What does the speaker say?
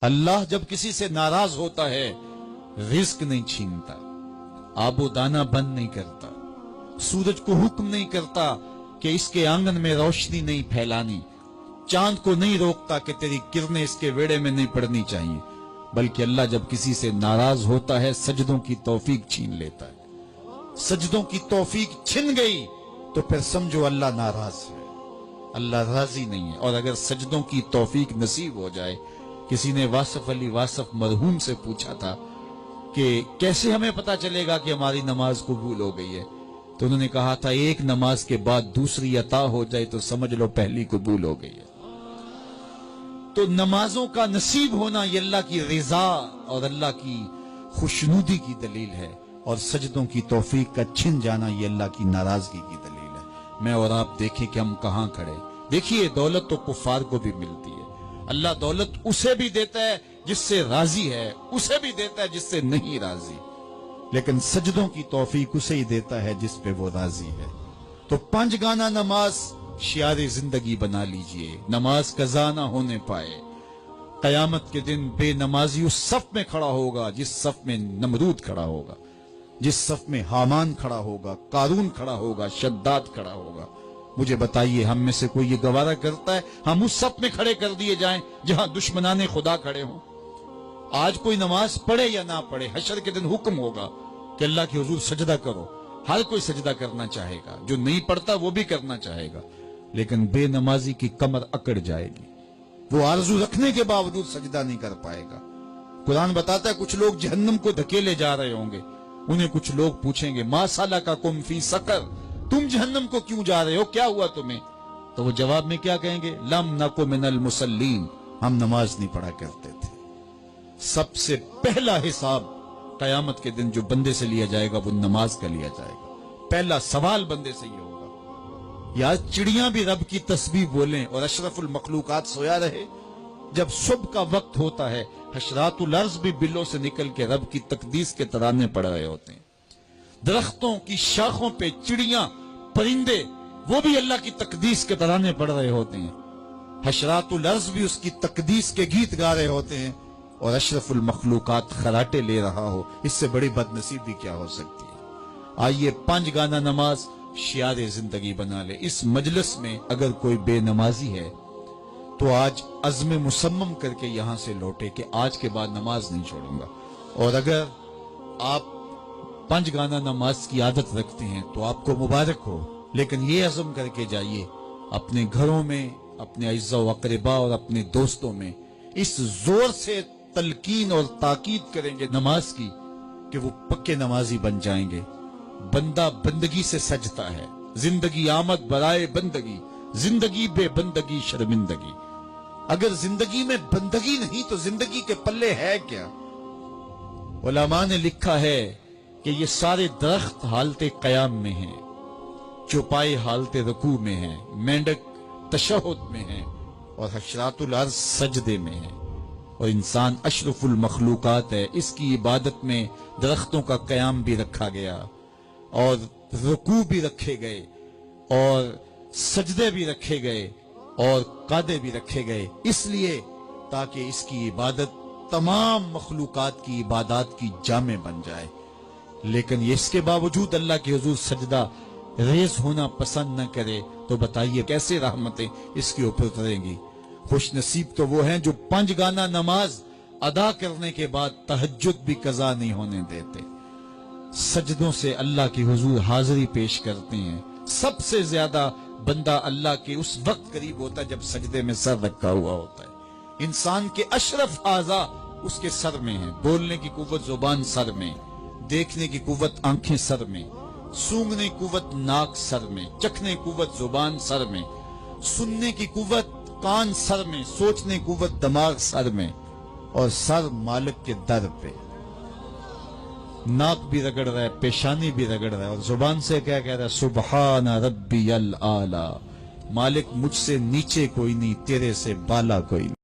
اللہ جب کسی سے ناراض ہوتا ہے رزق نہیں چھینتا، آب و دانہ بند نہیں کرتا، سورج کو حکم نہیں کرتا کہ اس کے آنگن میں روشنی نہیں پھیلانی، چاند کو نہیں روکتا کہ تیری کرنیں اس کے ویڑے میں نہیں پڑنی چاہیے، بلکہ اللہ جب کسی سے ناراض ہوتا ہے سجدوں کی توفیق چھین لیتا ہے۔ سجدوں کی توفیق چھن گئی تو پھر سمجھو اللہ ناراض ہے، اللہ راضی نہیں ہے۔ اور اگر سجدوں کی توفیق نصیب ہو جائے، کسی نے واصف علی واصف مرحوم سے پوچھا تھا کہ کیسے ہمیں پتا چلے گا کہ ہماری نماز قبول ہو گئی ہے، تو انہوں نے کہا تھا ایک نماز کے بعد دوسری عطا ہو جائے تو سمجھ لو پہلی قبول ہو گئی ہے۔ تو نمازوں کا نصیب ہونا یہ اللہ کی رضا اور اللہ کی خوشنودی کی دلیل ہے، اور سجدوں کی توفیق کا چھن جانا یہ اللہ کی ناراضگی کی دلیل ہے۔ میں اور آپ دیکھیں کہ ہم کہاں کھڑے۔ دیکھیے دولت تو کفار کو بھی ملتی ہے، اللہ دولت اسے بھی دیتا ہے جس سے راضی ہے، اسے بھی دیتا ہے جس سے نہیں راضی، لیکن سجدوں کی توفیق اسے ہی دیتا ہے جس پہ وہ راضی ہے۔ تو 5 گانا نماز شعار زندگی بنا لیجئے، نماز قضا نہ ہونے پائے۔ قیامت کے دن بے نمازی اس صف میں کھڑا ہوگا جس صف میں نمرود کھڑا ہوگا، جس صف میں حامان کھڑا ہوگا، قارون کھڑا ہوگا، شداد کھڑا ہوگا۔ مجھے بتائیے ہم میں سے کوئی یہ گوارہ کرتا ہے ہم اس صف میں کھڑے کر دیے جائیں جہاں دشمنان خدا کھڑے ہوں؟ آج کوئی نماز پڑھے یا نہ پڑھے، حشر کے دن حکم ہوگا کہ اللہ کے حضور سجدہ کرو۔ ہر کوئی سجدہ کرنا چاہے گا، جو نہیں پڑھتا وہ بھی کرنا چاہے گا، لیکن بے نمازی کی کمر اکڑ جائے گی، وہ آرزو رکھنے کے باوجود سجدہ نہیں کر پائے گا۔ قرآن بتاتا ہے کچھ لوگ جہنم کو دھکیلے جا رہے ہوں گے، انہیں کچھ لوگ پوچھیں گے ما سلککم فی سقر، تم جہنم کو کیوں جا رہے ہو، کیا ہوا تمہیں؟ تو وہ جواب میں کیا کہیں گے؟ لم نک من المصلین، ہم نماز نہیں پڑھا کرتے تھے۔ سب سے پہلا حساب قیامت کے دن جو بندے سے لیا جائے گا وہ نماز کا لیا جائے گا۔ پہلا سوال بندے سے یہ ہوگا۔ یا چڑیاں بھی رب کی تسبیح بولیں اور اشرف المخلوقات سویا رہے، جب صبح کا وقت ہوتا ہے حشرات الارض بھی بلوں سے نکل کے رب کی تقدیس کے ترانے پڑھ رہے ہوتے ہیں، درختوں کی شاخوں پہ چڑیاں پرندے وہ بھی اللہ کی تقدیس کے ترانے پڑھ رہے ہوتے ہیں، حشرات الارض بھی اس کی تقدیس کے گیت گا رہے ہوتے ہیں، اور اشرف المخلوقات خراٹے لے رہا ہو، اس سے بڑی بد نصیبی کیا ہو سکتی ہے؟ آئیے 5 گانا نماز شعار زندگی بنا لے۔ اس مجلس میں اگر کوئی بے نمازی ہے تو آج عزم مصمم کر کے یہاں سے لوٹے کہ آج کے بعد نماز نہیں چھوڑوں گا، اور اگر آپ 5 گانا نماز کی عادت رکھتے ہیں تو آپ کو مبارک ہو، لیکن یہ عزم کر کے جائیے اپنے گھروں میں، اپنے اعزاء و اقرباء اور اپنے دوستوں میں اس زور سے تلقین اور تاکید کریں گے نماز کی کہ وہ پکے نمازی بن جائیں گے۔ بندہ بندگی سے سجتا ہے، زندگی آمد برائے بندگی، زندگی بے بندگی شرمندگی۔ اگر زندگی میں بندگی نہیں تو زندگی کے پلے ہے کیا؟ علماء نے لکھا ہے کہ یہ سارے درخت حالت قیام میں ہیں، چوپائے حالت رکوع میں ہیں، مینڈک تشہد میں ہیں، اور حشرات الارض سجدے میں ہیں، اور انسان اشرف المخلوقات ہے۔ اس کی عبادت میں درختوں کا قیام بھی رکھا گیا، اور رکوع بھی رکھے گئے، اور سجدے بھی رکھے گئے، اور قعدے بھی رکھے گئے، اس لیے تاکہ اس کی عبادت تمام مخلوقات کی عبادات کی جامع بن جائے۔ لیکن اس کے باوجود اللہ کے حضور سجدہ ریز ہونا پسند نہ کرے تو بتائیے کیسے رحمتیں اس کے اوپر اتریں گی؟ خوش نصیب تو وہ ہیں جو 5 گانا نماز ادا کرنے کے بعد تہجد بھی قضا نہیں ہونے دیتے، سجدوں سے اللہ کے حضور حاضری پیش کرتے ہیں۔ سب سے زیادہ بندہ اللہ کے اس وقت قریب ہوتا ہے جب سجدے میں سر رکھا ہوا ہوتا ہے۔ انسان کے اشرف اعضاء اس کے سر میں ہیں، بولنے کی قوت زبان سر میں، دیکھنے کی قوت آنکھیں سر میں، سونگنے کی قوت ناک سر میں، چکھنے کی قوت زبان سر میں، سننے کی قوت کان سر میں، سوچنے کی قوت دماغ سر میں، اور سر مالک کے در پہ۔ ناک بھی رگڑ رہا ہے، پیشانی بھی رگڑ رہا ہے، اور زبان سے کیا کہہ رہا ہے؟ سبحان ربی الاعلی، مالک مجھ سے نیچے کوئی نہیں، تیرے سے بالا کوئی نہیں۔